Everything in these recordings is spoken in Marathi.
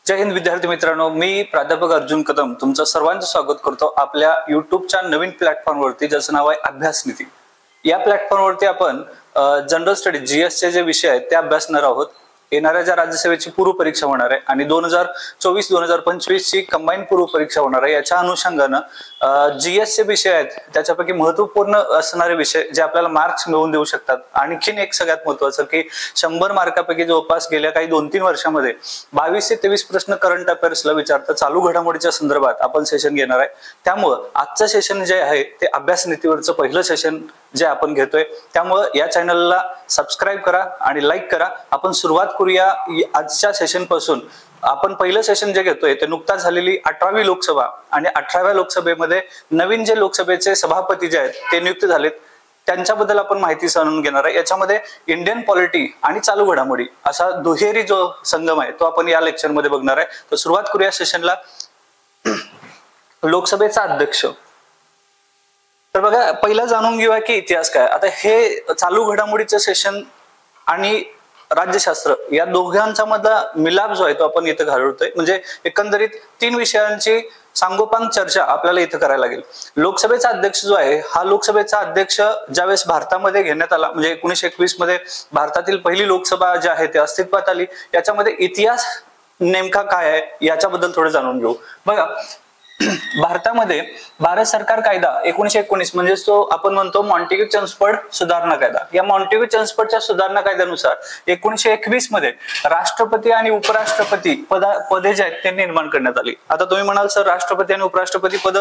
जय हिंद विद्यार्थी मित्रांनो, मी प्राध्यापक अर्जुन कदम तुमचं सर्वांचं स्वागत करतो आपल्या युट्यूबच्या नवीन प्लॅटफॉर्मवरती, ज्याचं नाव आहे अभ्यास नीती। या प्लॅटफॉर्मवरती आपण जनरल स्टडी जीएस चे जे विषय आहेत ते अभ्यासणार आहोत। येणाऱ्या ज्या राज्यसेवेची पूर्व परीक्षा होणार आहे आणि 2024-2025 ची कंबाईन पूर्व परीक्षा होणार आहे, याच्या अनुषंगानं जीएस चे विषय आहेत त्याच्यापैकी महत्त्वपूर्ण असणारे विषय जे आपल्याला मार्क्स मिळवून देऊ शकतात। आणखीन एक सगळ्यात महत्त्वाचं की 100 मार्कापैकी जवळपास गेल्या काही 2-3 वर्षांमध्ये 22 ते 23 प्रश्न करंट अफेअर्सला विचारतात चालू घडामोडीच्या संदर्भात आपण सेशन घेणार आहे। त्यामुळे आजचं सेशन जे आहे ते अभ्यास नीतीवरचं पहिलं सेशन जे आपण घेतोय, त्यामुळे या चॅनलला सबस्क्राइब करा आणि लाईक करा। आपण सुरुवात करूया आजच्या सेशन पासून। आपण पहिलं सेशन जे घेतोय ते नुकताच झालेली 18वी लोकसभा आणि 18व्या लोकसभेमध्ये नवीन जे लोकसभेचे सभापती जे आहेत ते नियुक्त झालेत त्यांच्याबद्दल आपण माहिती जाणून घेणार आहे। याच्यामध्ये इंडियन पॉलिटी आणि चालू घडामोडी असा दुहेरी जो संगम आहे तो आपण या लेक्चर मध्ये बघणार आहे। तर सुरुवात करूया सेशनला। लोकसभेचा अध्यक्ष, तर बघा पहिला जाणून घेऊया की इतिहास काय। आता हे चालू घडामोडीचं सेशन आणि राज्यशास्त्र या दोघांचा मधला मिलाप जो आहे तो आपण इथं घालतोय, म्हणजे एकंदरीत 3 विषयांची सांगोपांग चर्चा आपल्याला इथं करायला लागेल। लोकसभेचा अध्यक्ष जो आहे हा लोकसभेचा अध्यक्ष ज्यावेळेस भारतामध्ये घेण्यात आला, म्हणजे 1921 मध्ये भारतातील पहिली लोकसभा जी आहे ती अस्तित्वात आली। याच्यामध्ये इतिहास नेमका काय आहे याच्याबद्दल थोडं जाणून घेऊ। बघा भारतामध्ये भारत सरकार कायदा 1919 म्हणजे तो आपण म्हणतो मॉन्टेग्यू चेम्सफोर्ड सुधारणा कायदा, या मॉन्टेग्यू चेम्सफोर्डच्या सुधारणा कायद्यानुसार 1921 मध्ये राष्ट्रपती आणि उपराष्ट्रपती पदे जे आहेत ते निर्माण करण्यात आली। आता तुम्ही म्हणाल सर राष्ट्रपती आणि उपराष्ट्रपती पद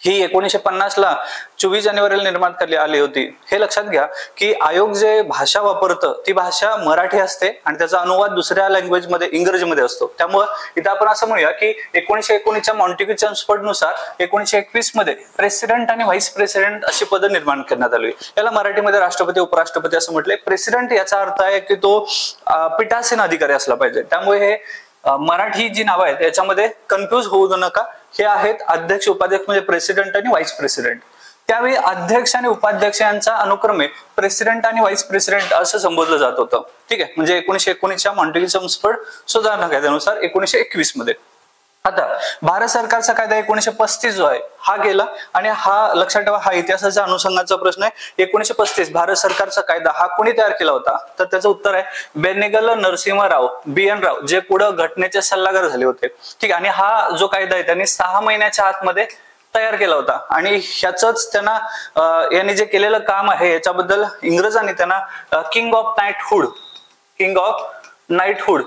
ही 1950 ला 24 जानेवारीला निर्माण करण्यात आली होती। हे लक्षात घ्या की आयोग जे भाषा वापरतं ती भाषा मराठी असते आणि त्याचा अनुवाद दुसऱ्या लँग्वेज मध्ये इंग्रजीमध्ये असतो। त्यामुळे इथं आपण असं म्हणूया की 1919 च्या मॉन्टेग्यू चेम्सफोर्ड नुसार 1921 मध्ये प्रेसिडेंट आणि व्हाईस प्रेसिडेंट अशी पद निर्माण करण्यात आली। याला मराठीमध्ये राष्ट्रपती उपराष्ट्रपती असं म्हटलंय। प्रेसिडेंट याचा अर्थ आहे की तो पीठासीन अधिकारी असला पाहिजे। त्यामुळे हे मराठी जी नावं आहेत याच्यामध्ये कन्फ्युज होऊ नका। हे आहेत अध्यक्ष उपाध्यक्ष म्हणजे प्रेसिडेंट आणि व्हाईस प्रेसिडेंट। त्यावेळी अध्यक्ष आणि उपाध्यक्ष यांचा अनुक्रमे प्रेसिडेंट आणि व्हाईस प्रेसिडेंट असं संबोधलं जात होतं। ठीक आहे, म्हणजे 1919 च्या मॉन्टेग्यू चेम्सफोर्ड सुधारणा कायद्यानुसार 1921 मध्ये। आता भारत सरकारचा कायदा 1935 जो आहे हा गेला आणि हा लक्षात ठेवा हा इतिहासाच्या अनुषंगाचा प्रश्न आहे। 1935 भारत सरकारचा कायदा हा कोणी तयार केला होता, तर त्याचं उत्तर आहे बेनेगल नरसिंहराव BN राव, जे पुढे घटनेचे सल्लागार झाले होते। ठीक आहे, आणि हा जो कायदा आहे त्यांनी 6 महिन्याच्या आतमध्ये तयार केला होता आणि ह्याच त्यांना यांनी जे केलेलं काम आहे याच्याबद्दल इंग्रजांनी त्यांना किंग ऑफ नाईटहुड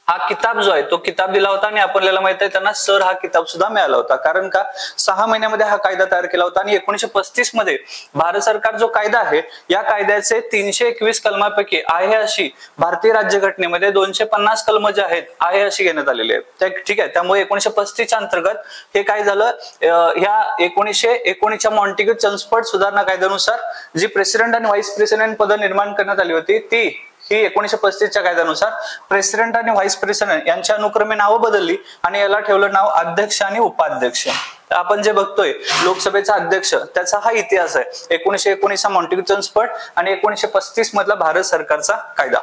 हा किताब जो आहे तो किताब दिला होता आणि आपल्याला माहित आहे त्यांना सर हा किताब सुद्धा मिळाला होता। कारण का 6 महिन्यामध्ये हा कायदा तयार केला होता आणि 1935 मध्ये भारत सरकार जो कायदा आहे या कायद्याचे 321 कलमापैकी आहे अशी भारतीय राज्यघटनेमध्ये 250 कलम जे आहेत आहे अशी घेण्यात आलेली आहेत। ठीक आहे, त्यामुळे 1935 च्या अंतर्गत हे काय झालं, ह्या 1919 च्या मॉन्टेग्यू चेम्सफोर्ड सुधारणा कायद्यानुसार जी प्रेसिडेंट आणि व्हाईस प्रेसिडेंट पद निर्माण करण्यात आली होती ती ही 1935 च्या कायद्यानुसार प्रेसिडेंट आणि व्हाईस प्रेसिडेंट यांच्या अनुक्रमे नावं बदलली आणि याला ठेवलं नाव अध्यक्ष आणि उपाध्यक्ष। आपण जे बघतोय लोकसभेचा अध्यक्ष त्याचा हा इतिहास आहे। 1919 चा मॉन्टेग्यू चेम्सफोर्ड आणि 1935 मधला भारत सरकारचा कायदा।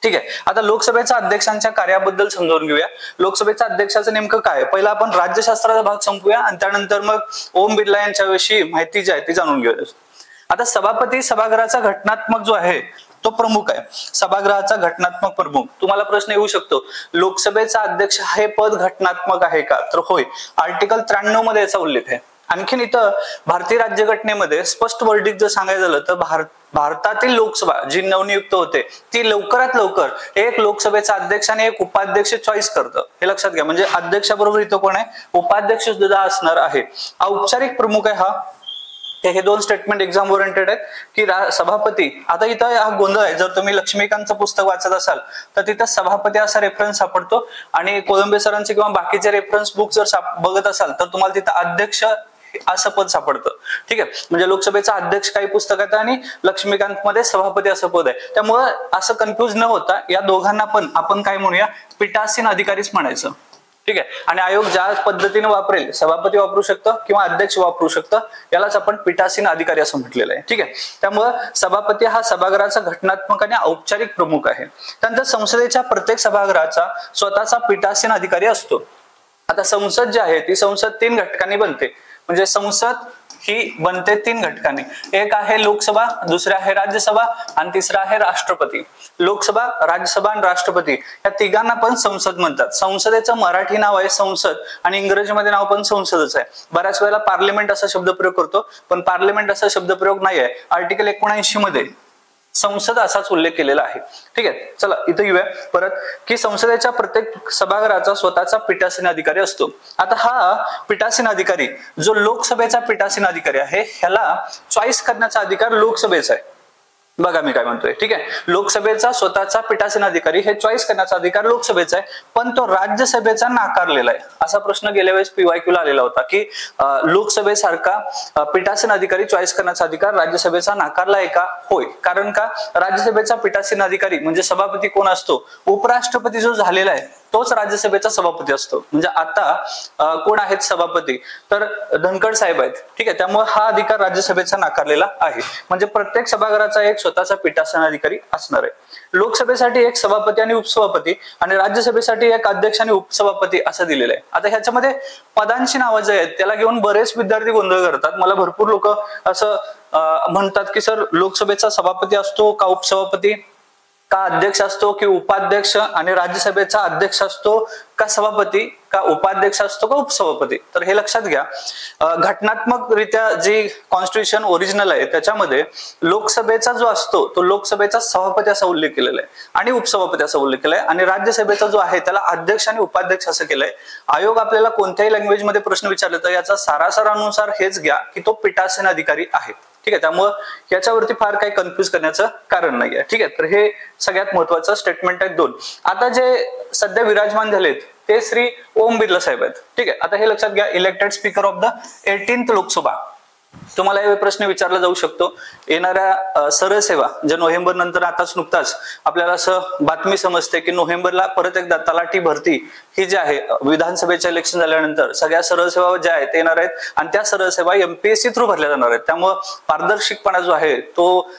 ठीक आहे, आता लोकसभेच्या अध्यक्षांच्या कार्याबद्दल समजावून घेऊया। लोकसभेच्या अध्यक्षाचं नेमकं काय, पहिला आपण राज्यशास्त्राचा भाग संपवूया आणि त्यानंतर मग ओम बिर्ला यांच्याविषयी माहिती जी आहे ती जाणून घेऊया। आता सभापती सभागृहाचा घटनात्मक जो आहे तो प्रमुख आहे, सभागृहाचा घटनात्मक प्रमुख। तुम्हाला प्रश्न येऊ शकतो लोकसभेचा अध्यक्ष हे पद घटनात्मक आहे का, तर होय, आर्टिकल 93 मध्ये याचा उल्लेख आहे। आणखीन इथं भारतीय राज्यघटनेमध्ये स्पष्ट वर्डिक जर सांगायचं झालं तर भारतातील लोकसभा जी नवनियुक्त होते ती लवकरात लवकर एक लोकसभेचा अध्यक्ष आणि एक उपाध्यक्ष चॉईस करतं। हे लक्षात घ्या, म्हणजे अध्यक्षाबरोबर इथं कोण आहे, उपाध्यक्ष सुद्धा असणार आहे। औपचारिक प्रमुख आहे हा। हे 2 स्टेटमेंट एक्झाम ओरिएंटेड आहेत की सभापती, आता इथं हा गोंधळ आहे, जर तुम्ही लक्ष्मीकांतचं पुस्तक वाचत असाल तर तिथं सभापती असा रेफरन्स सापडतो आणि कोलंबे सरांचे किंवा बाकीचे रेफरन्स बुक जर बघत असाल तर तुम्हाला तिथं अध्यक्ष असं पद सापडतं। ठीक आहे, म्हणजे लोकसभेचा अध्यक्ष काही पुस्तकात आणि लक्ष्मीकांत मध्ये सभापती असं पद आहे। त्यामुळे असं कन्फ्युज न होता या दोघांना पण आपण काय म्हणूया, पीठासीन अधिकारीच म्हणायचं। ठीक आहे. आणि आयोग ज्या पद्धतीने वापरेल, सभापती वापरू शकतं किंवा अध्यक्ष वापरू शकतं, यालाच आपण पीठासीन अधिकारी असं म्हटलेलं आहे. ठीक आहे. त्यामुळं सभापती हा सभागृहाचा घटनात्मक आणि औपचारिक प्रमुख आहे. त्यानंतर संसदेच्या प्रत्येक सभागृहाचा स्वतःचा पीठासीन अधिकारी असतो. आता संसद जी आहे ती संसद 3 घटकांनी बनते. म्हणजे संसद ही बनते 3 घटकांनी. एक आहे लोकसभा, दुसरे आहे राज्यसभा आणि तिसरा आहे राष्ट्रपती. लोकसभा, राज्यसभा आणि राष्ट्रपती या तिघांना पण संसद म्हणतात. संसदेचं मराठी नाव आहे संसद आणि इंग्रजीमध्ये नाव पण संसदच आहे. बऱ्याच वेळेला पार्लिमेंट असा शब्दप्रयोग करतो, पण पार्लिमेंट असा शब्दप्रयोग नाही आहे. आर्टिकल 79 मध्ये संसद असाच उल्लेख केलेला आहे. ठीक आहे. चला इथं येऊया परत की संसदेच्या प्रत्येक सभागृहाचा स्वतःचा पीठासीन अधिकारी असतो. आता हा पीठासीन अधिकारी जो लोकसभेचा पीठासीन अधिकारी आहे, ह्याला चॉईस करण्याचा अधिकार लोकसभेचा आहे. बघा मी काय म्हणतोय. ठीक आहे. लोकसभेचा स्वतःचा पीठासीन अधिकारी हे चॉईस करण्याचा अधिकार लोकसभेचा आहे, पण तो राज्यसभेचा नाकारलेला आहे. असा प्रश्न गेल्या वेळेस PYQ ला आलेला होता की लोकसभेसारखा पीठासीन अधिकारी चॉईस करण्याचा अधिकार राज्यसभेचा नाकारला आहे का? होय. कारण का? राज्यसभेचा पीठासीन अधिकारी म्हणजे सभापती कोण असतो? उपराष्ट्रपती जो झालेला आहे तोच राज्यसभेचा सभापती असतो. म्हणजे आता कोण आहेत सभापती? तर धनखड साहेब आहेत. ठीक आहे. त्यामुळे हा अधिकार राज्यसभेचा नाकारलेला आहे. म्हणजे प्रत्येक सभागृहाचा एक स्वतःचा पीठासीन अधिकारी असणार आहे. लोकसभेसाठी एक सभापती आणि उपसभापती आणि राज्यसभेसाठी एक अध्यक्ष आणि उपसभापती असं दिलेलं आहे. आता ह्याच्यामध्ये पदांची नावं जे आहेत त्याला घेऊन बरेच विद्यार्थी गोंधळ करतात. मला भरपूर लोक असं म्हणतात की सर लोकसभेचा सभापती असतो का उपसभापती, का अध्यक्ष असतो की उपाध्यक्ष, आणि राज्यसभेचा अध्यक्ष असतो का सभापती, का उपाध्यक्ष असतो का उपसभापती. तर हे लक्षात घ्या. घटनात्मकरित्या जी कॉन्स्टिट्यूशन ओरिजिनल आहे त्याच्यामध्ये लोकसभेचा जो असतो तो लोकसभेचा सभापती असा उल्लेख केलेला आहे आणि उपसभापती असा उल्लेख केलाय, आणि राज्यसभेचा जो आहे त्याला अध्यक्ष आणि उपाध्यक्ष असं केलंय. आयोग आपल्याला कोणत्याही लँग्वेजमध्ये प्रश्न विचारले तर याचा सारासारानुसार हेच घ्या की तो पीठासीन अधिकारी आहे. ठीक आहे. त्यामुळं याच्यावरती फार काही कन्फ्युज करण्याचं कारण नाहीये. ठीक आहे. तर हे सगळ्यात महत्वाचं स्टेटमेंट आहे 2. आता जे सध्या विराजमान झालेत ते श्री ओम बिर्ला साहेब आहेत. ठीक आहे. आता हे लक्षात घ्या, elected speaker of the 18th Lok Sabha. तुम्हाला हे प्रश्न विचारला जाऊ शकतो. येणाऱ्या सरळ सेवा ज्या नोव्हेंबर नंतर आताच नुकताच आपल्याला असं बातमी समजते की नोव्हेंबरला परत एकदा तलाठी भरती ही जी आहे विधानसभेचे इलेक्शन झाल्यानंतर सगळ्या सरळ सेवा ज्या आहेत येणार आहेत आणि त्या सरळ सेवा MPSC थ्रू भरल्या जाणार आहेत. त्यामुळे पारदर्शकपणा जो आहे तो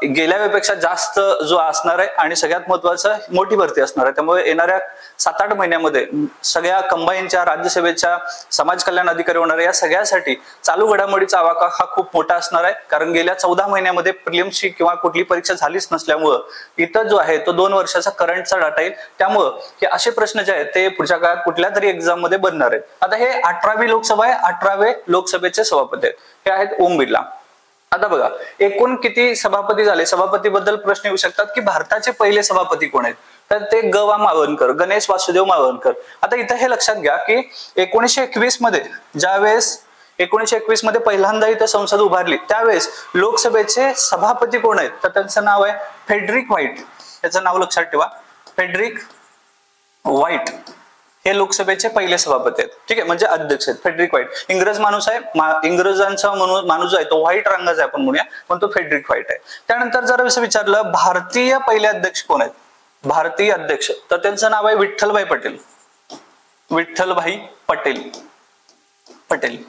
गेल्या वेळेपेक्षा जास्त जो असणार आहे आणि सगळ्यात महत्वाचं मोठी भरती असणार आहे. त्यामुळे येणाऱ्या 7-8 महिन्यामध्ये सगळ्या कंबाईनच्या राज्यसभेच्या समाज कल्याण अधिकारी होणाऱ्या या सगळ्यासाठी चालू घडामोडीचा आवाका हा खूप मोठा असणार आहे. कारण गेल्या 14 महिन्यामध्ये प्रिलिम्सची किंवा कुठली परीक्षा झालीच नसल्यामुळं इथं जो आहे तो 2 वर्षाचा करंटचा डाटा येईल. त्यामुळं हे असे प्रश्न जे आहेत ते पुढच्या काळात कुठल्या तरी एक्झाम मध्ये बनणार आहेत. आता हे 18वी लोकसभा आहे. 18वे लोकसभेचे सभापती आहेत हे आहेत ओम बिर्ला. आता बघा एकूण किती सभापती झाले, सभापती बद्दल प्रश्न येऊ शकतात की भारताचे पहिले सभापती कोण आहेत, तर ते ग.वा. मावळणकर, गणेश वासुदेव मावळणकर. आता इथं हे लक्षात घ्या की 1921 मध्ये ज्यावेळेस 1921 मध्ये पहिल्यांदा इथं संसद उभारली त्यावेळेस लोकसभेचे सभापती कोण आहेत, तर त्यांचं नाव आहे फ्रेडरिक व्हाईट. त्याचं नाव लक्षात ठेवा, फ्रेडरिक व्हाईट हे लोकसभेचे पहिले सभापती आहेत. ठीक आहे. म्हणजे अध्यक्ष आहेत फ्रेडरिक व्हाईट. इंग्रज माणूस आहे, इंग्रजांचा माणूस आहे तो व्हाईट रंगाचा आहे आपण म्हणूया, पण तो फ्रेडरिक व्हाईट आहे. त्यानंतर जर असं विचारलं भारतीय पहिले अध्यक्ष कोण आहेत, भारतीय अध्यक्ष, तर त्यांचं नाव आहे विठ्ठलभाई पटेल. विठ्ठलभाई पटेल पटेल.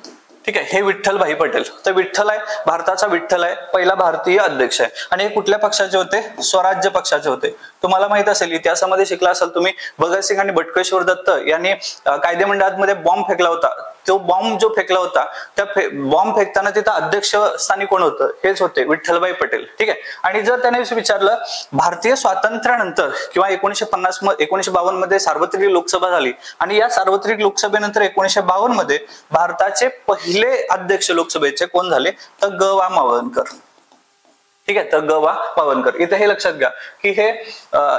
ठीक आहे. हे विठ्ठलभाई पटेल. तर विठ्ठल आहे, भारताचा विठ्ठल आहे, पहिला भारतीय अध्यक्ष आहे. आणि हे कुठल्या पक्षाचे होते, स्वराज्य पक्षाचे होते. तुम्हाला माहित असेल इतिहासामध्ये शिकला असाल तुम्ही, भगतसिंग आणि बटकेश्वर दत्त यांनी कायदेमंडळामध्ये बॉम्ब फेकला होता. तो बॉम्ब जो फेकला होता त्या बॉम्ब फेकताना तिथं अध्यक्ष स्थानी कोण होतं, हेच होते विठ्ठलभाई पटेल. ठीक आहे. आणि जर त्याने विचारलं भारतीय स्वातंत्र्यानंतर किंवा 1952 मध्ये सार्वत्रिक लोकसभा झाली आणि या सार्वत्रिक लोकसभेनंतर 1952 मध्ये भारताचे पहिले अध्यक्ष लोकसभेचे कोण झाले, तर ग.वा. मावळणकर. ठीक आहे. तर ग.वा. मावळणकर. इथे हे लक्षात घ्या की हे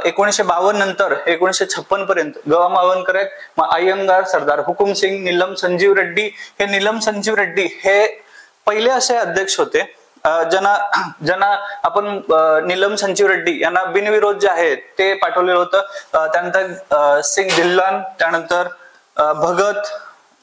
1952 नंतर 1956 पर्यंत ग.वा. मावळणकर आहेत. मग अय्यंगार, सरदार हुकुमसिंग, नीलम संजीव रेड्डी. हे नीलम संजीव रेड्डी हे पहिले असे अध्यक्ष होते ज्यांना आपण नीलम संजीव रेड्डी यांना बिनविरोध जे आहे ते पाठवलेलं होतं. त्यानंतर सिंग धिल्लन, त्यानंतर भगत,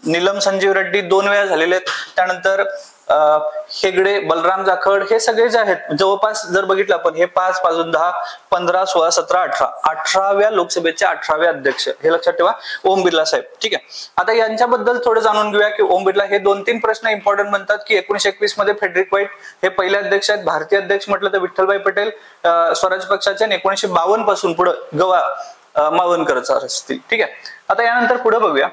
नीलम संजीव रेड्डी 2 वेळा झालेले आहेत. त्यानंतर हेगडे, बलराम जाखड, हे सगळे जे आहेत जवळपास जर बघितलं आपण हे 5, 5, 10, 15, 16, 17, 18, 18व्या लोकसभेचे 18वे अध्यक्ष, हे लक्षात ठेवा, ओम बिर्ला साहेब. ठीक आहे, आता यांच्याबद्दल थोडं जाणून घेऊया की ओम बिर्ला हे 2-3 प्रश्न इम्पॉर्टंट बनतात की 1921 मध्ये फेडरिक व्हाईट हे पहिले अध्यक्ष आहेत. भारतीय अध्यक्ष म्हटलं तर विठ्ठलभाई पटेल स्वराज पक्षाचे, 1952 पासून पुढे गवा मावनकरचा असतील. ठीक आहे, आता यानंतर पुढे बघूया.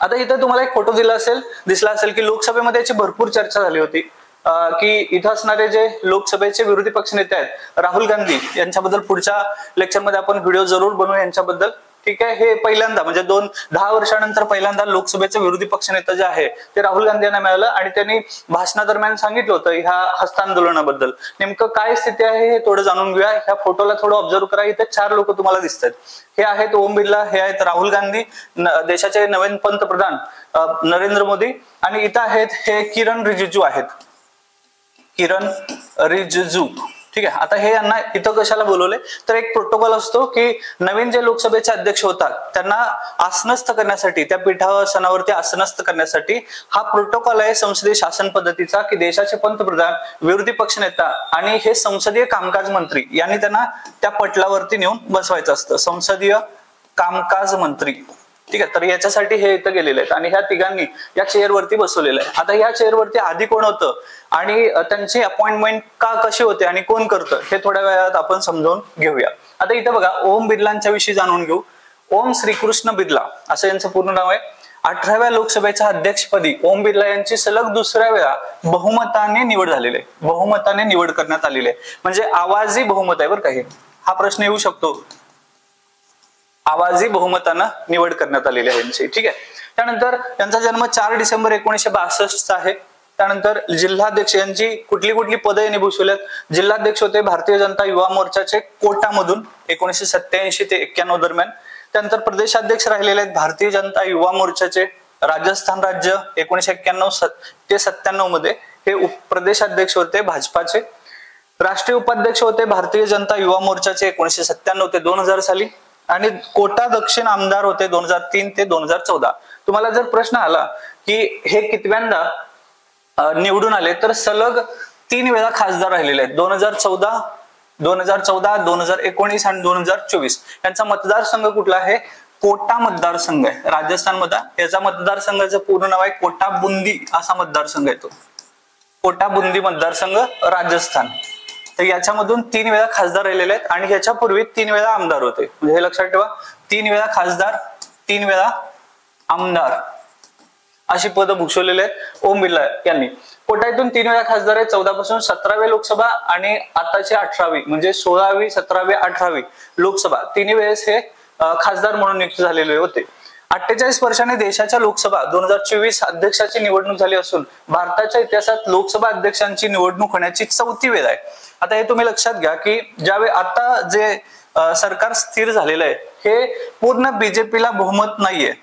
आता इथं तुम्हाला एक फोटो दिसला असेल की लोकसभेमध्ये याची भरपूर चर्चा झाली होती की इथं असणारे जे लोकसभेचे विरोधी पक्ष नेते आहेत राहुल गांधी यांच्याबद्दल पुढच्या लेक्चरमध्ये आपण व्हिडिओ जरूर बनवू यांच्याबद्दल. ठीक आहे, हे पहिल्यांदा म्हणजे 10 वर्षानंतर पहिल्यांदा लोकसभेचे विरोधी पक्ष नेते जे आहे ते राहुल गांधी यांना मिळालं आणि त्यांनी भाषणादरम्यान सांगितलं होतं ह्या हस्तांदोलनाबद्दल. नेमकं काय स्थिती आहे हे थोडं जाणून घेऊया. ह्या फोटोला थोडं ऑब्झर्व करा, इथे 4 लोक तुम्हाला दिसतात. हे आहेत ओम बिर्ला, हे आहेत राहुल गांधी, देशाचे नवीन पंतप्रधान नरेंद्र मोदी, आणि इथं आहेत हे किरण रिजिजू आहेत, किरण रिजिजू. ठीक आहे, आता हे यांना इथं कशाला बोलवले तर एक प्रोटोकॉल असतो की नवीन जे लोकसभेचे अध्यक्ष होतात त्यांना आसनस्थ करण्यासाठी, त्या पीठासनावरती आसनस्थ करण्यासाठी हा प्रोटोकॉल आहे संसदीय शासन पद्धतीचा की देशाचे पंतप्रधान, विरोधी पक्षनेता आणि हे संसदीय कामकाज मंत्री यांनी त्यांना त्या पटलावरती नेऊन बसवायचं असतं, संसदीय कामकाज मंत्री. ठीक आहे, तर याच्यासाठी हे इथं गेलेले आहेत आणि ह्या तिघांनी या चेअरवरती बसवलेलं आहे. आता ह्या चेअरवरती आधी कोण होतं आणि त्यांची अपॉइंटमेंट का कशी होते आणि कोण करतं हे थोड्या वेळात आपण समजावून घेऊया. आता इथं बघा, ओम बिर्लांच्या विषयी जाणून घेऊ. ओम श्रीकृष्ण बिर्ला असं यांचं पूर्ण नाव आहे. 18व्या लोकसभेच्या अध्यक्षपदी ओम बिर्ला यांची सलग 2ऱ्या वेळा बहुमताने निवड झालेली आहे, बहुमताने निवड करण्यात आलेली आहे. म्हणजे आवाजी बहुमत आहे बरं का, हा प्रश्न येऊ शकतो, आवाजी बहुमतानं निवड करण्यात आलेली आहे यांची. ठीक आहे, त्यानंतर यांचा जन्म 4 डिसेंबर 1962 आहे. त्यानंतर जिल्हाध्यक्ष यांची कुठली कुठली पदं यांनी भूषवल्यात. जिल्हाध्यक्ष होते भारतीय जनता युवा मोर्चाचे कोटामधून 1987 ते 91 दरम्यान. त्यानंतर प्रदेशाध्यक्ष राहिलेले आहेत भारतीय जनता युवा मोर्चाचे राजस्थान राज्य 1991 ते 97 मध्ये हे प्रदेशाध्यक्ष होते भाजपाचे. राष्ट्रीय उपाध्यक्ष होते भारतीय जनता युवा मोर्चाचे 1997 ते 2000 साली. आणि कोटा दक्षिण आमदार होते 2003 ते 2014. तुम्हाला जर प्रश्न आला की हे कितव्यांदा निवडून आले तर सलग 3 वेळा खासदार राहिलेले आहेत, 2014, 2019 आणि 2024. यांचा मतदारसंघ कुठला आहे, कोटा मतदारसंघ आहे राजस्थान मध्ये. याचा मतदारसंघाचं पूर्ण नाव आहे कोटा बुंदी असा मतदारसंघ आहे तो, कोटा बुंदी मतदारसंघ राजस्थान. तर याच्यामधून 3 वेळा खासदार राहिलेले आहेत आणि ह्याच्यापूर्वी 3 वेळा आमदार होते. म्हणजे हे लक्षात ठेवा, 3 वेळा खासदार, 3 वेळा आमदार अशी पदं भूषवलेले आहेत ओम बिर्ला यांनी. कोटा इथून 3 वेळा खासदार आहे, 14 पासून 17वी लोकसभा आणि आताची 18वी म्हणजे 16वी, 17वी, 18वी लोकसभा 3 वेळेस हे खासदार म्हणून नियुक्त झालेले होते. 48 वर्षांनी देशाच्या लोकसभा 2024 अध्यक्षाची निवडणूक झाली असून भारताच्या इतिहासात लोकसभा अध्यक्षांची निवडणूक होण्याची 4थी वेळ आहे. आता हे तुम्ही लक्षात घ्या की ज्यावेळी आता जे सरकार स्थिर झालेलं आहे हे पूर्ण बीजेपीला बहुमत नाहीये,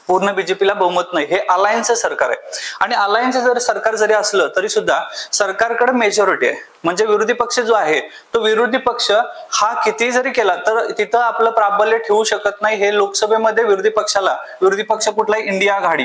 पूर्ण बीजेपीला बहुमत नाही, हे अलायन्स सरकार आहे. आणि अलायन्स जर सरकार जरी असलं तरी सुद्धा सरकारकडे मेजॉरिटी आहे. म्हणजे विरोधी पक्ष जो आहे तो विरोधी पक्ष हा किती जरी केला तर तिथं आपलं प्राबल्य ठेवू शकत नाही. हे लोकसभेमध्ये विरोधी पक्ष कुठला, इंडिया आघाडी.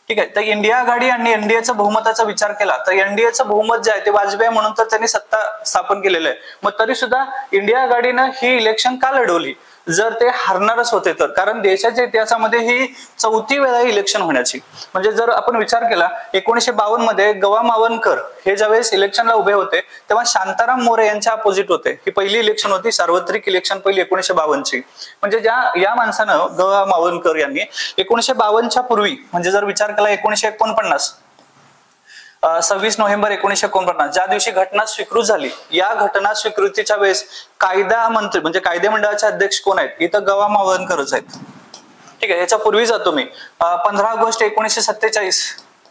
ठीक आहे, तर इंडिया आघाडी आणि एनडीएचा बहुमताचा विचार केला तर एनडीएचं बहुमत जे आहे ते वाजपेयी म्हणून तर त्यांनी सत्ता स्थापन केलेलं आहे. मग तरी सुद्धा इंडिया आघाडीनं ही इलेक्शन का लढवली जर ते हारणारच होते तर, कारण देशाच्या इतिहासामध्ये ही 4थी वेळा इलेक्शन होण्याची. म्हणजे जर आपण विचार केला 1952 मध्ये गवा मावनकर हे ज्यावेळेस इलेक्शनला उभे होते तेव्हा शांताराम मोरे यांच्या अपोजिट होते. ही पहिली इलेक्शन होती, सार्वत्रिक इलेक्शन पहिली 1952ची. म्हणजे या माणसानं गवा मावनकर यांनी 1952च्या पूर्वी म्हणजे जर विचार केला 1949 26 नोव्हेंबर 1949 ज्या दिवशी घटना स्वीकृत झाली, या घटना स्वीकृतीच्या वेळेस कायदा मंत्री म्हणजे कायदे मंडळाचे अध्यक्ष कोण आहेत, इथं गवा मावनकरच आहेत. ठीक आहे, याच्या पूर्वी जातो मी. 15 ऑगस्ट 1947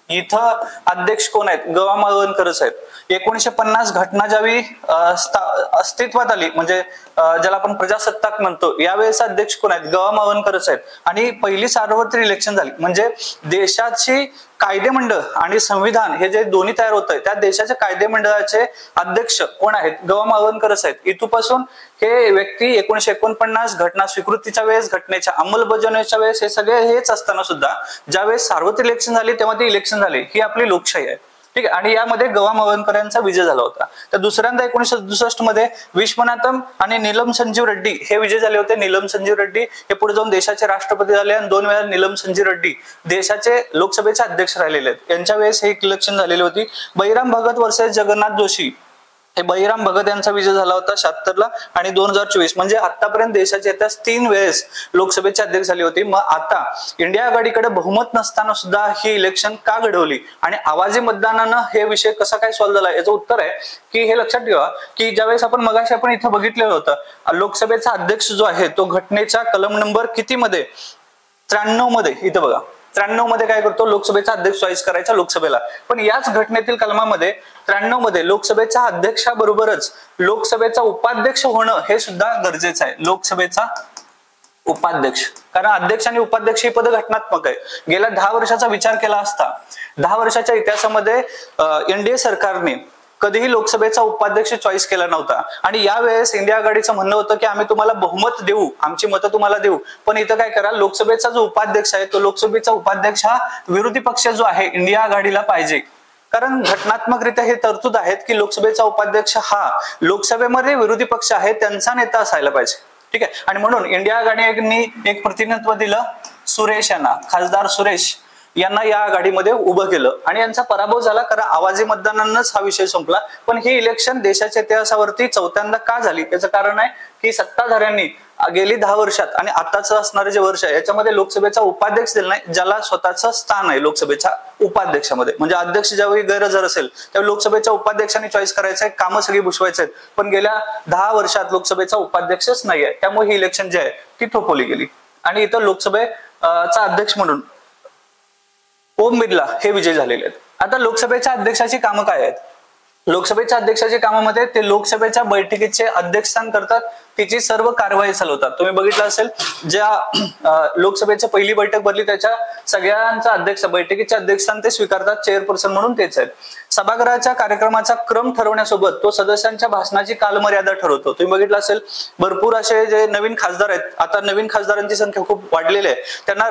इथं अध्यक्ष कोण आहेत, गवा मावनकरच आहेत. 1950 घटना ज्यावेळी अस्तित्वात आली म्हणजे ज्याला आपण प्रजासत्ताक म्हणतो, यावेळेस अध्यक्ष कोण आहेत? ग मावनकरच आहेत. आणि पहिली सार्वत्रिक इलेक्शन झाली म्हणजे देशाची कायदेमंडळ आणि संविधान हे जे दोन्ही तयार होत आहे, त्या देशाच्या कायदेमंडळाचे अध्यक्ष कोण आहेत? ग मावनकरच आहेत. इथपासून हे व्यक्ती 1949 घटना स्वीकृतीच्या वेळेस, घटनेच्या अंमलबजावणीच्या वेळेस हे सगळे हेच असताना सुद्धा ज्यावेळेस सार्वत्रिक इलेक्शन झाली तेव्हा ते इलेक्शन झाले. ही आपली लोकशाही आहे. ठीक आहे. आणि यामध्ये ग मावनकर यांचा विजय झाला होता. तर दुसऱ्यांदा 1967 मध्ये विश्वनाथम आणि नीलम संजीव रेड्डी हे विजय झाले होते. नीलम संजीव रेड्डी हे पुढे जाऊन देशाचे राष्ट्रपती झाले आणि 2 वेळा नीलम संजीव रेड्डी देशाचे लोकसभेचे अध्यक्ष राहिलेले आहेत. यांच्या वेळेस हे इलेक्शन झालेली होती. बहिराम भगत वर्सेस जगन्नाथ जोशी हे बहिराम भगत यांचा विजय झाला होता 76 ला आणि 2024. म्हणजे आतापर्यंत देशाच्या इतिहास 3 वेळेस लोकसभेचे अध्यक्ष झाली होती. मग आता इंडिया आघाडीकडे बहुमत नसताना सुद्धा ही इलेक्शन का घडवली आणि आवाजी मतदानानं हे विषय कसा काय सॉल्व्ह झाला? याचं उत्तर आहे की हे लक्षात ठेवा की ज्यावेळेस आपण इथं बघितलेलं होतं, लोकसभेचा अध्यक्ष जो आहे तो घटनेच्या कलम नंबर किती मध्ये? 93 मध्ये. इथं बघा 93 मध्ये काय करतो? लोकसभेचा अध्यक्ष चॉईस करायचा लोकसभेला. पण याच घटनेतील कलमामध्ये 93 मध्ये लोकसभेच्या अध्यक्षाबरोबरच लोकसभेचा उपाध्यक्ष होणं हे सुद्धा गरजेचं आहे. लोकसभेचा उपाध्यक्ष, कारण अध्यक्ष आणि उपाध्यक्ष ही पद घटनात्मक आहे. गेल्या 10 वर्षाचा विचार केला असता 10 वर्षाच्या इतिहासामध्ये एनडीए सरकारने कधीही लोकसभेचा उपाध्यक्ष चॉईस केला नव्हता. आणि यावेळेस इंडिया आघाडीचं म्हणणं होतं की आम्ही तुम्हाला बहुमत देऊ, आमची मतं तुम्हाला देऊ, पण इथं काय करा, लोकसभेचा जो उपाध्यक्ष आहे तो लोकसभेचा उपाध्यक्ष हा विरोधी पक्ष जो आहे इंडिया आघाडीला पाहिजे. कारण घटनात्मकरित्या हे तरतूद आहेत की लोकसभेचा उपाध्यक्ष हा लोकसभेमध्ये विरोधी पक्ष आहे त्यांचा नेता असायला पाहिजे. ठीक आहे. आणि म्हणून इंडिया आघाडीने एक प्रतिनिधित्व दिलं सुरेश यांना, खासदार सुरेश यांना या आघाडीमध्ये उभं केलं आणि यांचा पराभव झाला, कारण आवाजी मतदानानंच हा विषय संपला. पण ही इलेक्शन देशाच्या इतिहासावरती 4थ्यांदा का झाली? त्याचं कारण आहे की सत्ताधाऱ्यांनी गेली 10 वर्षात आणि आताच असणारे जे वर्ष आहे याच्यामध्ये लोकसभेचा उपाध्यक्ष दिला नाही, ज्याला स्वतःचं स्थान आहे लोकसभेच्या उपाध्यक्षामध्ये. म्हणजे अध्यक्ष ज्यावेळी गैरहजर असेल त्यावेळी लोकसभेच्या उपाध्यक्षांनी चॉईस करायचं आहे, कामं सगळी भुसवायचे आहेत. पण गेल्या 10 वर्षात लोकसभेचा उपाध्यक्षच नाही आहे, त्यामुळे ही इलेक्शन जी आहे ती थोपवली गेली. आणि इथं लोकसभेचा अध्यक्ष म्हणून ओम बिर्ला हे विजय झालेले आहेत. आता लोकसभेच्या अध्यक्षाची कामं काय आहेत? लोकसभेच्या अध्यक्षाच्या कामामध्ये ते लोकसभेच्या बैठकीचे अध्यक्षस्थान करतात, तिची सर्व कारवाई चालवतात. तुम्ही बघितलं असेल ज्या लोकसभेची पहिली बैठक भरली त्याच्या सगळ्यांचा अध्यक्ष बैठकीचे अध्यक्षस्थान ते स्वीकारतात, चेअरपर्सन म्हणून तेच आहेत. सभागृहाच्या कार्यक्रमाचा क्रम ठरवण्यासोबत तो सदस्यांच्या भाषणाची कालमर्यादा ठरवतो. तुम्ही बघितलं असेल भरपूर असे जे नवीन खासदार आहेत, आता नवीन खासदारांची संख्या खूप वाढलेली आहे, त्यांना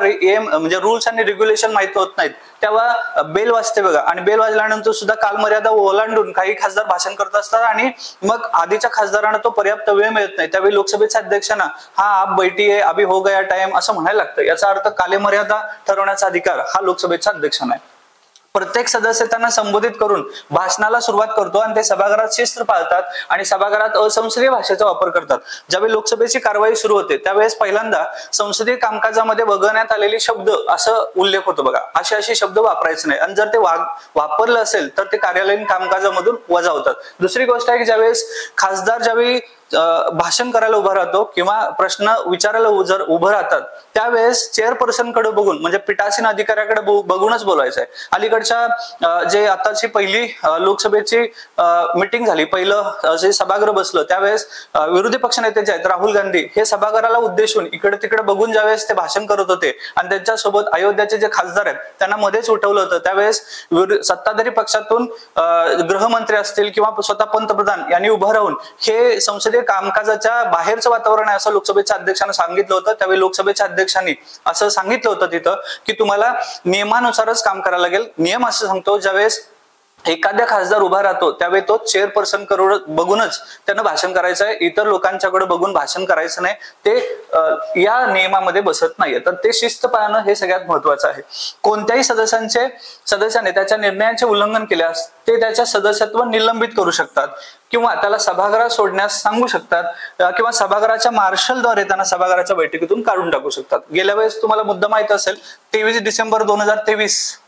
म्हणजे रूल्स आणि रेग्युलेशन माहिती होत नाहीत, तेव्हा बेल वाजते बघा, आणि बेल वाजल्यानंतर सुद्धा कालमर्यादा ओलांडून काही खासदार भाषण करत असतात आणि मग आधीच्या खासदारांना तो पर्याप्त वेळ मिळत नाही. त्यावेळी लोकसभेच्या अध्यक्षांना हा आप बैठी है अभी हो गया टाइम असं म्हणायला लागतं. याचा अर्थ कालमर्यादा ठरवण्याचा अधिकार हा लोकसभेच्या अध्यक्षांना आहे. प्रत्येक सदस्य त्यांना संबोधित करून भाषणाला सुरुवात करतो आणि ते सभागृहात शिस्त पाळतात आणि सभागृहात असंसदीय भाषेचा वापर करतात. ज्यावेळी लोकसभेची कारवाई सुरू होते त्यावेळेस पहिल्यांदा संसदीय कामकाजामध्ये वगळण्यात आलेले शब्द असं उल्लेख होतो बघा, असे शब्द वापरायचे नाही आणि जर ते वापरलं असेल तर ते कार्यालयीन कामकाजामधून वजा होतात. दुसरी गोष्ट आहे की ज्यावेळेस खासदार ज्यावेळी भाषण करायला उभा राहतो किंवा प्रश्न विचारायला जर उभं राहतात त्यावेळेस चेअरपर्सन कडे बघून म्हणजे पीठासीन अधिकाऱ्याकडे बघूनच बोलायचं आहे. अलीकडच्या जे आताची पहिली लोकसभेची मीटिंग झाली, पहिलं जे सभागृह बसलं त्यावेळेस विरोधी पक्षनेते जे आहेत राहुल गांधी हे सभागृहाला उद्देशून इकडे तिकडे बघून ज्यावेळेस ते भाषण करत होते आणि त्यांच्यासोबत अयोध्याचे जे खासदार आहेत त्यांना मध्येच उठवलं होतं, त्यावेळेस सत्ताधारी पक्षातून गृहमंत्री असतील किंवा स्वतः पंतप्रधान यांनी उभं राहून हे संसदीय कामकाजाच्या बाहेरचं वातावरण आहे असं लोकसभेच्या अध्यक्षांना सांगितलं होतं. त्यावेळी लोकसभेच्या अध्यक्षांनी असं सांगितलं होतं तिथं की तुम्हाला नियमानुसारच काम करायला लागेल. नियम असं सांगतो ज्यावेळेस एखाद्या खासदार उभा राहतो त्यावेळी तो चेअरपर्सन कडे बघूनच त्यानं भाषण करायचं आहे, इतर लोकांच्याकडे बघून भाषण करायचं नाही. ते या नियमामध्ये बसत नाहीये. तर ते शिस्त पाळणं हे सगळ्यात महत्वाचं आहे. कोणत्याही सदस्याने त्याच्या निर्णयाचे उल्लंघन केल्यास ते त्याच्या सदस्यत्व निलंबित करू शकतात किंवा त्याला सभागृह सोडण्यास सांगू शकतात किंवा सभागृहाच्या मार्शलद्वारे त्यांना सभागृहाच्या बैठकीतून काढून टाकू शकतात. गेल्या वेळेस तुम्हाला मुद्दा माहित असेल 23 डिसेंबर 2023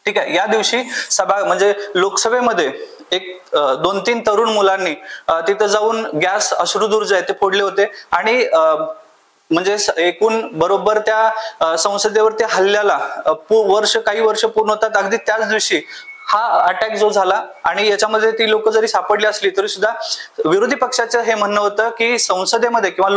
ठीक आहे, या दिवशी म्हणजे लोकसभेमध्ये एक 2-3 तरुण मुलांनी तिथं जाऊन गॅस अश्रुधूर जे आहे ते फोडले होते आणि म्हणजे एकूण बरोबर त्या संसदेवरती हल्ल्याला काही वर्ष पूर्ण होतात. अगदी त्याच दिवशी हा अटॅक जो झाला आणि याच्यामध्ये ती लोक जरी सापडली असली तरी सुद्धा विरोधी पक्षाचं हे म्हणणं होतं की संसदेमध्ये किंवा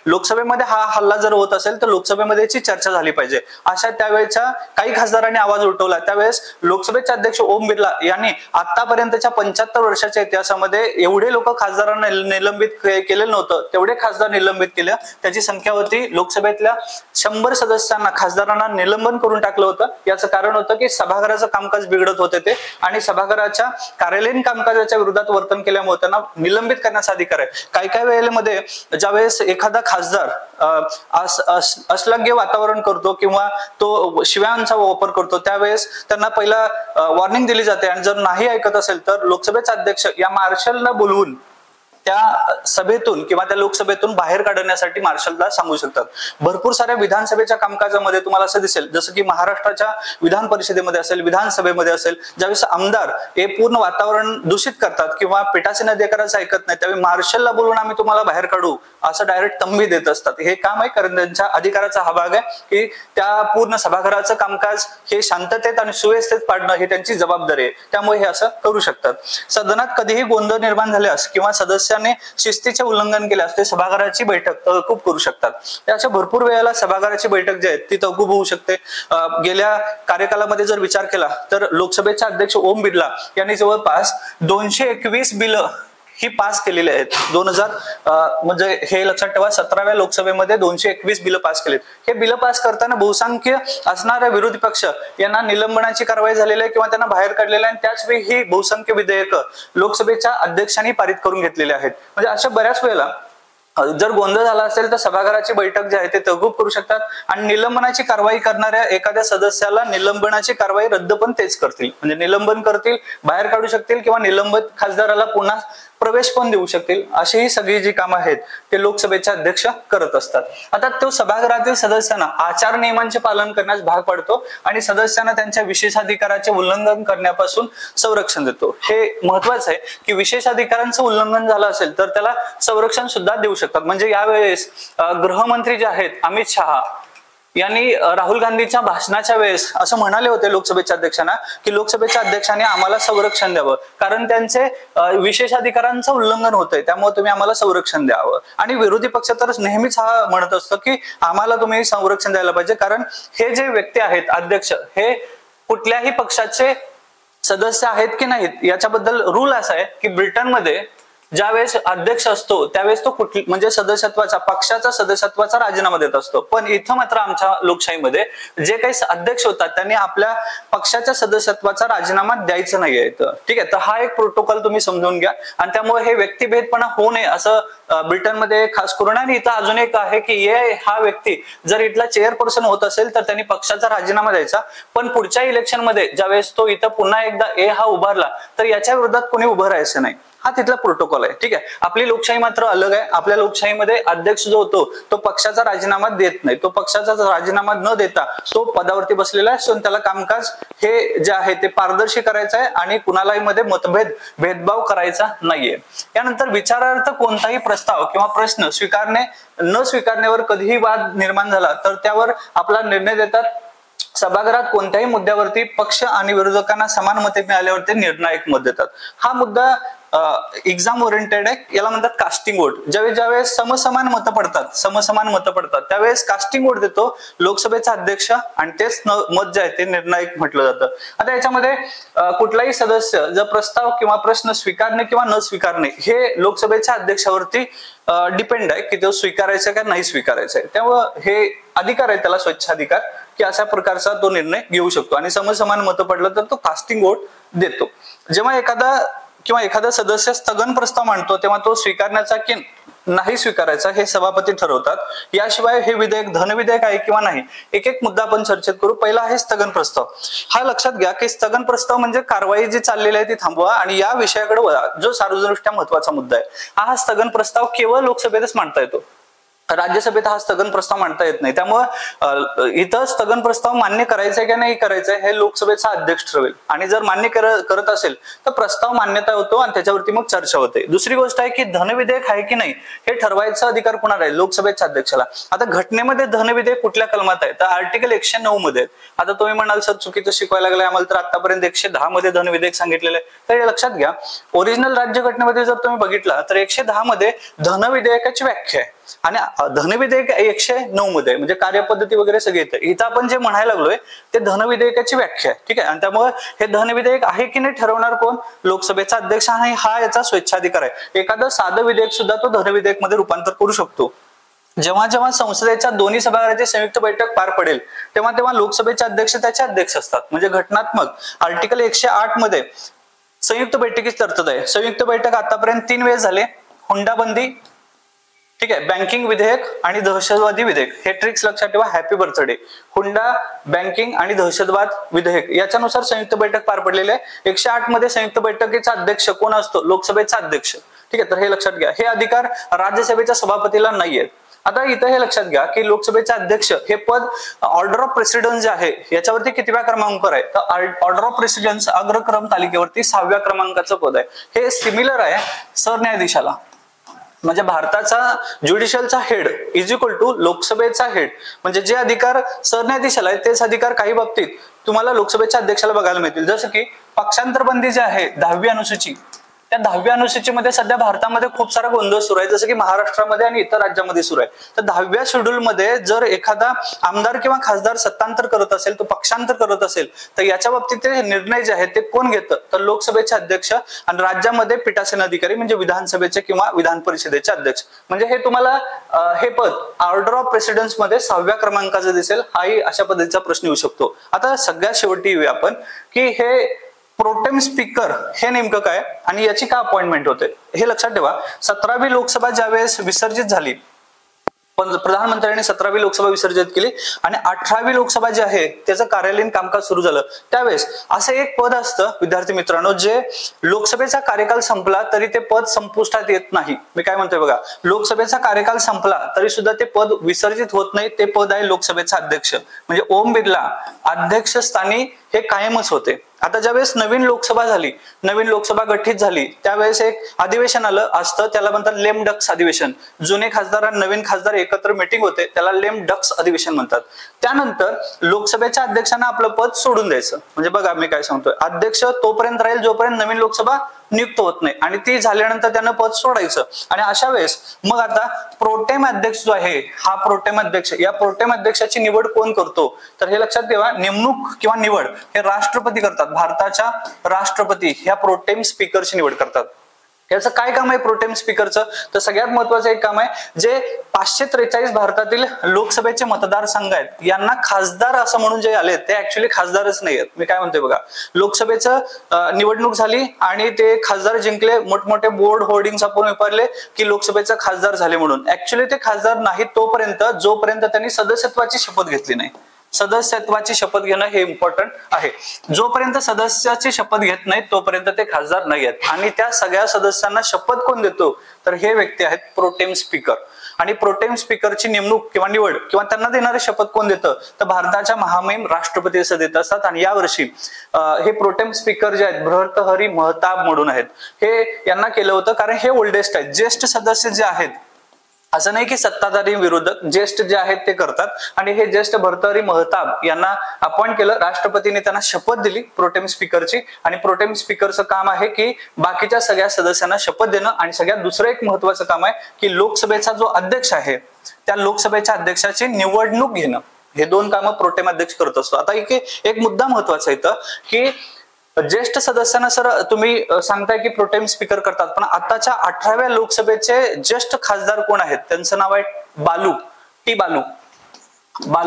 लोकसभेमध्ये हा हल्ला जर होत असेल तर लोकसभेमध्ये याची चर्चा झाली पाहिजे, अशा त्यावेळेच्या काही खासदारांनी आवाज उठवला. त्यावेळेस लोकसभेचे अध्यक्ष ओम बिर्ला यांनी आतापर्यंतच्या 75 वर्षाच्या इतिहासामध्ये एवढे लोक खासदारांना निलंबित केलेलं नव्हतं, तेवढे खासदार निलंबित केले. त्याची संख्या होती लोकसभेतल्या 100 सदस्यांना, खासदारांना निलंबन करून टाकलं होतं. याचं कारण होतं की सभागृहाचं कामकाज बिघडत होते ते आणि सभागृहाच्या कार्यालयीन कामकाजाच्या विरोधात वर्तन केल्यामुळे त्यांना निलंबित करण्याचा अधिकार आहे. काही काही वेळेमध्ये ज्यावेळेस एखादा खासदार असलग्य वातावरण करतो किंवा तो शिव्यांचा वापर करतो त्यावेळेस त्यांना पहिला वॉर्निंग दिली जाते आणि जर नाही ऐकत असेल तर लोकसभेचा अध्यक्ष या मार्शलला बोलवून त्या सभेतून किंवा त्या लोकसभेतून बाहेर काढण्यासाठी मार्शलला सांगू शकतात. भरपूर साऱ्या विधानसभेच्या कामकाजामध्ये तुम्हाला असं दिसेल, जसं की महाराष्ट्राच्या विधान परिषदेमध्ये असेल, विधानसभेमध्ये असेल, ज्यावेळेस आमदार हे पूर्ण वातावरण दूषित करतात किंवा पीठासीन अधिकाऱ्याचं ऐकत नाही त्यावेळी मार्शलला बोलून आम्ही तुम्हाला बाहेर काढू असं डायरेक्ट तंबी देत असतात. हे काम आहे कारण त्यांच्या अधिकाराचा हा भाग आहे की त्या पूर्ण सभागृहाचं कामकाज हे शांततेत आणि सुव्यवस्थेत पाडणं हे त्यांची जबाबदारी आहे. त्यामुळे हे असं करू शकतात. सदनात कधीही गोंधळ निर्माण झाल्यास किंवा सदस्य शिस्तीचे उल्लंघन केल्यास ते सभागृहाची बैठक तहकूब करू शकतात. अशा भरपूर वेळेला सभागृहाची बैठक जी आहे ती तहकूब होऊ शकते. गेल्या कार्यकालामध्ये जर विचार केला तर लोकसभेचे अध्यक्ष ओम बिर्ला यांनी जवळपास 221 बिलं ही पास केलेली आहेत. 2000 म्हणजे हे लक्षात ठेवा 17व्या लोकसभेमध्ये 221 बिलं पास केलीत. हे बिलं पास करताना बहुसंख्य असणाऱ्या विरोधी पक्ष यांना निलंबनाची कारवाई झालेली आहे किंवा त्यांना बाहेर काढलेलं आहे. त्याच वेळी ही बहुसंख्य विधेयकं लोकसभेच्या अध्यक्षांनी पारित करून घेतलेली आहेत. म्हणजे अशा बऱ्याच वेळेला जर गोंधळ झाला असेल तर सभागृहाची बैठक जी आहे ते तहकूब करू शकतात आणि निलंबनाची कारवाई करणाऱ्या एखाद्या सदस्याला निलंबनाची कारवाई रद्द पण तेच करतील. म्हणजे निलंबन करतील, बाहेर काढू शकतील किंवा निलंबित खासदाराला पुन्हा प्रवेश पण देऊ शकतील. अशी ही सगळी जी कामं आहेत ते लोकसभेचे अध्यक्ष करत असतात. आता तो सभागृहातील सदस्यांना आचार नियमांचे पालन करण्यास भाग पाडतो आणि सदस्यांना त्यांच्या विशेषाधिकाराचे उल्लंघन करण्यापासून संरक्षण देतो. हे महत्वाचं आहे की विशेषाधिकारांचं उल्लंघन झालं असेल तर त्याला संरक्षण सुद्धा देऊ शकतात. म्हणजे यावेळेस गृहमंत्री जे आहेत अमित शहा यांनी राहुल गांधीच्या भाषणाच्या वेळेस असं म्हणाले होते लोकसभेच्या अध्यक्षांना की लोकसभेच्या अध्यक्षांनी आम्हाला संरक्षण द्यावं कारण त्यांचे विशेषाधिकारांचं उल्लंघन होतंय, त्यामुळे तुम्ही आम्हाला संरक्षण द्यावं. आणि विरोधी पक्ष तर नेहमीच हा म्हणत असतो की आम्हाला तुम्ही संरक्षण द्यायला पाहिजे कारण हे जे व्यक्ती आहेत अध्यक्ष हे कुठल्याही पक्षाचे सदस्य आहेत की नाहीत याच्याबद्दल रूल असा आहे की ब्रिटनमध्ये ज्यावेळेस अध्यक्ष असतो त्यावेळेस तो म्हणजे पक्षाचा सदस्यत्वाचा राजीनामा देत असतो. पण इथं मात्र आमच्या लोकशाहीमध्ये जे काही अध्यक्ष होतात त्यांनी आपल्या पक्षाच्या सदस्यत्वाचा राजीनामा द्यायचा नाहीये. ठीक आहे, तर हा एक प्रोटोकॉल तुम्ही समजून घ्या आणि त्यामुळे हे व्यक्तिभेदपणा होऊ नये असं ब्रिटनमध्ये खास करून. आणि इथं अजून एक आहे की हा व्यक्ती जर इथला चेअरपर्सन होत असेल तर त्यांनी पक्षाचा राजीनामा द्यायचा, पण पुढच्या इलेक्शनमध्ये ज्यावेळेस तो इथं पुन्हा एकदा हा उभारला तर याच्या विरोधात कोणी उभं राहायचं नाही. हा तिथला प्रोटोकॉल आहे. ठीक आहे, आपली लोकशाही मात्र अलग आहे. आपल्या लोकशाहीमध्ये अध्यक्ष जो होतो तो पक्षाचा राजीनामा देत नाही. तो पक्षाचा राजीनामा न देता तो पदावरती बसलेला आहे. त्याला कामकाज हे जे आहे ते पारदर्शी करायचं आहे आणि कुणालाही मध्ये भेदभाव करायचा नाहीये. यानंतर विचारार्थ कोणताही प्रस्ताव किंवा प्रश्न स्वीकारणे न स्वीकारण्यावर कधीही वाद निर्माण झाला तर त्यावर आपला निर्णय देतात. सभागृहात कोणत्याही मुद्द्यावरती पक्ष आणि विरोधकांना समान मते मिळाल्यावर ते निर्णायक मत देतात. हा मुद्दा एक्झाम ओरिएंटेड आहे. याला म्हणतात कास्टिंग वोट. ज्यावेळेस समसमान मतं पडतात त्यावेळेस कास्टिंग वोट देतो लोकसभेचा अध्यक्ष आणि तेच मत जे आहे ते निर्णायक म्हटलं जातं. आता याच्यामध्ये कुठलाही सदस्य जर प्रस्ताव किंवा प्रश्न स्वीकारणे किंवा न स्वीकारणे हे लोकसभेच्या अध्यक्षावरती डिपेंड आहे की तो स्वीकारायचा का नाही स्वीकारायचा आहे. त्यामुळं हे अधिकार आहे त्याला स्वच्छाधिकार की अशा प्रकारचा तो निर्णय घेऊ शकतो आणि समसमान मतं पडलं तर तो कास्टिंग वोट देतो. जेव्हा एखादा सदस्य स्थगन प्रस्ताव मांडतो तेव्हा तो स्वीकारण्याचा की नाही स्वीकारायचा हे सभापती ठरवतात. याशिवाय हे विधेयक धनविधेयक आहे किंवा नाही एक एक मुद्दा आपण चर्चेत करू. पहिला आहे स्थगन प्रस्ताव. हा लक्षात घ्या की स्थगन प्रस्ताव म्हणजे कारवाई जी चाललेली आहे ती थांबवा आणि या विषयाकडे वळा जो सार्वजनिकदृष्ट्या महत्वाचा मुद्दा आहे. हा स्थगन प्रस्ताव केवळ लोकसभेतच मांडता येतो. राज्यसभेत हा स्थगन प्रस्ताव मांडता येत नाही. त्यामुळे इथं स्थगन प्रस्ताव मान्य करायचा की नाही करायचंय हे लोकसभेचा अध्यक्ष ठरवेल, आणि जर मान्य करत असेल तर प्रस्ताव मान्यता होतो आणि त्याच्यावरती मग चर्चा होते. दुसरी गोष्ट आहे की धनविधेयक आहे की नाही हे ठरवायचा अधिकार कुणाला आहे? लोकसभेच्या अध्यक्षाला. आता घटनेमध्ये धनविधेयक कुठल्या कलमात आहे? तर आर्टिकल 109 मध्ये. आता तुम्ही म्हणाल सर चुकीचं शिकवायला लागलंय आम्हाला, तर आतापर्यंत 110 मध्ये धनविधेयक सांगितलेलं आहे. तर हे लक्षात घ्या, ओरिजिनल राज्यघटनेमध्ये जर तुम्ही बघितला तर 110 मध्ये धनविधेयकाची व्याख्या आहे आणि धनविधेयक 109 मध्ये म्हणजे कार्यपद्धती वगैरे सगळे येतं. इथं आपण जे म्हणायला लागलोय ते धनविधेयकाची व्याख्या आहे, ठीक आहे. आणि त्यामुळे हे धनविधेयक आहे की नाही ठरवणार कोण? लोकसभेचा अध्यक्ष, आणि हा याचा स्वेच्छाधिकार आहे. एखादं साधं विधेयक सुद्धा तो धनविधेयक मध्ये रूपांतर करू शकतो. जेव्हा जेव्हा संसदेच्या दोन्ही सभागृहाची संयुक्त बैठक पार पडेल तेव्हा तेव्हा लोकसभेचे अध्यक्ष त्याचे अध्यक्ष असतात. म्हणजे घटनात्मक आर्टिकल 108 मध्ये संयुक्त बैठकीची तरतूद आहे. संयुक्त बैठक आतापर्यंत 3 वेळेस झाले. हुंडाबंदी, ठीक आहे, बँकिंग विधेयक आणि दहशतवादी विधेयक. हे ट्रिक्स लक्षात ठेवा. Happy birthday. हुंडा, बँकिंग आणि दहशतवाद विधेयक याच्यानुसार संयुक्त बैठक पार पडलेली आहे. 108 मध्ये संयुक्त बैठकीचा अध्यक्ष कोण असतो? लोकसभेचा अध्यक्ष, ठीक आहे. तर हे लक्षात घ्या. हे अधिकार राज्यसभेच्या सभापतीला नाहीयेत. आता इथं हे लक्षात घ्या की लोकसभेचे अध्यक्ष हे पद ऑर्डर ऑफ प्रेसिडेन्स जे आहे याच्यावरती कितव्या क्रमांकावर आहे? तर ऑर्डर ऑफ प्रेसिडेन्स अग्रक्रम तालिकेवरती 6व्या क्रमांकाचं पद आहे. हे सिमिलर आहे सरन्यायाधीशाला. म्हणजे भारताचा ज्युडिशियलचा हेड इज इक्वल टू लोकसभेचा हेड. म्हणजे जे अधिकार सरन्यायाधीशाला आहे तेच अधिकार काही बाबतीत तुम्हाला लोकसभेच्या अध्यक्षाला बघायला मिळतील. जसं की पक्षांतर बंदी जी आहे 10वी अनुसूची, त्या 10वी अनुसूचीमध्ये सध्या भारतामध्ये खूप सारा गोंधळ सुरू आहे, जसं की महाराष्ट्रामध्ये आणि इतर राज्यामध्ये सुरू आहे. तर 10व्या शेड्यूल मध्ये जर एखादा आमदार किंवा खासदार सत्तांतर करत असेल, तो पक्षांतर करत असेल, तर याच्या बाबतीत ते निर्णय जे आहेत ते कोण घेतं? तर लोकसभेचे अध्यक्ष, आणि राज्यामध्ये पीठासीन अधिकारी म्हणजे विधानसभेचे किंवा विधान परिषदेचे अध्यक्ष. म्हणजे हे तुम्हाला हे पद ऑर्डर ऑफ प्रेसिडेन्स मध्ये 6व्या क्रमांकाचं दिसेल. हाही अशा पद्धतीचा प्रश्न येऊ शकतो. आता सगळ्यात शेवटी येऊया आपण की हे प्रोटेम स्पीकर हे नेमकं काय आणि याची का अपॉइंटमेंट होते हे लक्षात ठेवा. 17वी लोकसभा ज्यावेळेस विसर्जित झाली, प्रधानमंत्र्यांनी 17वी लोकसभा विसर्जित केली आणि 18वी लोकसभा जी आहे त्याचं कार्यालयीन कामकाज सुरू झालं, त्यावेळेस असं एक पद असतं विद्यार्थी मित्रांनो, जे लोकसभेचा कार्यकाल संपला तरी ते पद संपुष्टात येत नाही. मी काय म्हणतोय बघा, लोकसभेचा कार्यकाल संपला तरी सुद्धा ते पद विसर्जित होत नाही. ते पद आहे लोकसभेचा अध्यक्ष. म्हणजे ओम बिर्ला अध्यक्ष स्थानी हे कायमच होते. आता ज्यावेळेस नवीन लोकसभा झाली, नवीन लोकसभा गठीत झाली, त्यावेळेस एक अधिवेशन आलं असतं, त्याला म्हणतात लेम डक्स अधिवेशन. जुने खासदार आणि नवीन खासदार एकत्र मीटिंग होते, त्याला लेम डक्स अधिवेशन म्हणतात. त्यानंतर लोकसभेच्या अध्यक्षांना आपलं पद सोडून द्यायचं. म्हणजे बघा मी काय सांगतोय, अध्यक्ष तोपर्यंत राहील जोपर्यंत नवीन लोकसभा नियुक्त होत नाही, आणि ती झाल्यानंतर त्यांना पद सोडायचं. आणि अशा वेळेस मग आता प्रोटेम अध्यक्ष जो आहे हा प्रोटेम अध्यक्ष, या प्रोटेम अध्यक्षाची निवड कोण करतो? तर हे लक्षात ठेवा, नेमणूक किंवा निवड हे राष्ट्रपती करतात. भारताच्या राष्ट्रपती ह्या प्रोटेम स्पीकरची निवड करतात. याचं काय काम आहे प्रोटेम स्पीकरचं? तर सगळ्यात महत्वाचं एक काम आहे, जे 543 भारतातील लोकसभेचे मतदारसंघ आहेत यांना खासदार असं म्हणून जे आले ते ऍक्च्युअली खासदारच नाही आहेत. मी काय म्हणतोय बघा, लोकसभेचं निवडणूक झाली आणि ते खासदार जिंकले, मोठमोठे बोर्ड होर्डिंग्स आपण उभारले की लोकसभेचा खासदार झाले म्हणून. ऍक्च्युअली ते खासदार नाहीत तोपर्यंत जोपर्यंत त्यांनी सदस्यत्वाची शपथ घेतली नाही. सदस्यत्वाची शपथ घेणं हे इम्पॉर्टंट आहे. जोपर्यंत सदस्याची शपथ घेत नाहीत तोपर्यंत ते खासदार नाही आहेत. आणि त्या सगळ्या सदस्यांना शपथ कोण देतो? तर हे व्यक्ती आहेत प्रोटेम स्पीकर. आणि प्रोटेम स्पीकरची नेमणूक किंवा निवड किंवा त्यांना देणारे शपथ कोण देतं? तर भारताच्या महामहिम राष्ट्रपती असं देत असतात. आणि यावर्षी हे प्रोटेम स्पीकर जे आहेत भर्तहरी महताब म्हणून आहेत, हे यांना केलं होतं कारण हे ओल्डेस्ट आहेत. ज्येष्ठ सदस्य जे आहेत, असं नाही की सत्ताधारी विरोधक, ज्येष्ठ जे आहेत ते करतात. आणि हे ज्येष्ठ भर्तहरी महताब यांना अपॉइंट केलं. राष्ट्रपतीने त्यांना शपथ दिली प्रोटेम स्पीकरची. आणि प्रोटेम स्पीकरचं काम आहे की बाकीच्या सगळ्या सदस्यांना शपथ देणं. आणि सगळ्यात दुसरं एक महत्वाचं काम आहे की लोकसभेचा जो अध्यक्ष आहे त्या लोकसभेच्या अध्यक्षाची निवडणूक घेणं. हे 2 कामं प्रोटेम अध्यक्ष करत असतो. आता एक मुद्दा महत्वाचा येतं की ज्येष्ठ सदस्यांना सर तुम्ही सांगताय की प्रोटेम स्पीकर करतात, पण आताच्या 18व्या लोकसभेचे ज्येष्ठ खासदार कोण आहेत? त्यांचं नाव आहे बालू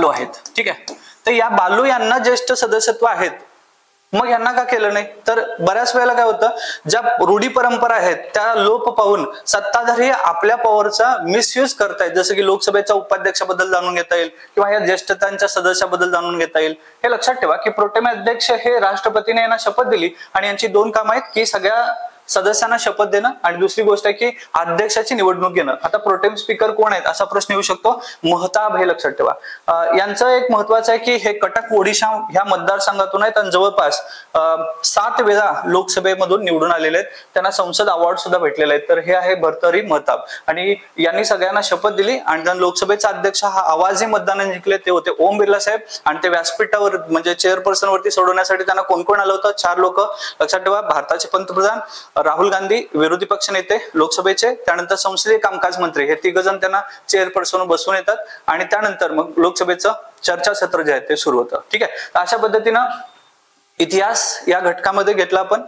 आहेत, ठीक आहे. तर या बालू यांना ज्येष्ठ सदस्यत्व आहेत, मग यांना का केलं नाही? तर बऱ्याच वेळेला काय होतं, ज्या रूढी परंपरा आहेत त्या लोप पाहून सत्ताधारी आपल्या पॉवरचा मिसयूज करतायत. जसं की लोकसभेच्या उपाध्यक्षाबद्दल जाणून घेता येईल किंवा या ज्येष्ठतांच्या सदस्याबद्दल जाणून घेता येईल. हे लक्षात ठेवा की प्रोटेम अध्यक्ष हे राष्ट्रपतीने यांना शपथ दिली आणि यांची 2 कामं आहेत की सगळ्या सदस्यांना शपथ देणं आणि दुसरी गोष्ट आहे की अध्यक्षाची निवडणूक घेणं. आता प्रोटेम स्पीकर कोण आहेत असा प्रश्न येऊ शकतो. महताब हे लक्षात ठेवा. यांचं एक महत्वाचं आहे की हे कटक ओडिशा ह्या मतदारसंघातून आहेत आणि जवळपास 7 वेळा लोकसभेमधून निवडून आलेले आहेत. त्यांना संसद अवॉर्ड सुद्धा भेटलेले आहेत. तर हे आहे भर्तहरी महताब आणि यांनी सगळ्यांना शपथ दिली आणि लोकसभेचा अध्यक्ष हा आवाजी मतदानाने जिंकले ते होते ओम बिर्ला साहेब. आणि ते व्यासपीठावर म्हणजे चेअरपर्सन वरती सोडवण्यासाठी त्यांना कोण कोण आलं होतं? 4 लोक लक्षात ठेवा. भारताचे पंतप्रधान राहुल गांधी, विरोधी पक्ष नेते लोकसभेचे, त्यानंतर संसदीय कामकाज मंत्री, हे 3 जण त्यांना चेअरपर्सन बसवून येतात आणि त्यानंतर मग लोकसभेचं चर्चासत्र जे आहे ते सुरू होतं. ठीक आहे. तर अशा पद्धतीनं इतिहास या घटकामध्ये घेतला आपण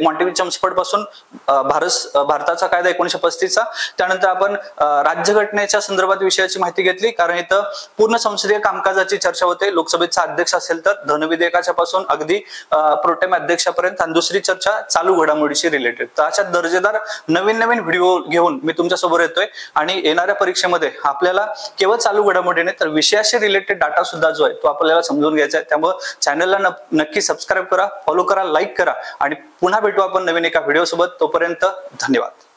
मॉन्टेग्यू चेम्सफोर्ड पासून भारताचा कायदा 1935 चा. त्यानंतर आपण राज्यघटनेच्या संदर्भात विषयाची माहिती घेतली कारण इथं पूर्ण संसदीय कामकाजाची चर्चा होते. लोकसभेचा अध्यक्ष असेल तर धनविधेयकाच्या पासून अगदी प्रोटेम अध्यक्षापर्यंत आणि दुसरी चर्चा चालू घडामोडीशी रिलेटेड. तर अशा दर्जेदार नवीन व्हिडिओ घेऊन मी तुमच्यासमोर येतोय आणि येणाऱ्या परीक्षेमध्ये आपल्याला केवळ चालू घडामोडी नाही तर विषयाशी रिलेटेड डाटा सुद्धा जो आहे तो आपल्याला समजून घ्यायचा आहे. त्यामुळे चॅनलला नक्की सबस्क्राईब करा, फॉलो करा, लाईक करा आणि पुन्हा भेटू आपण नवीन एका व्हिडिओ सोबत. तोपर्यंत धन्यवाद.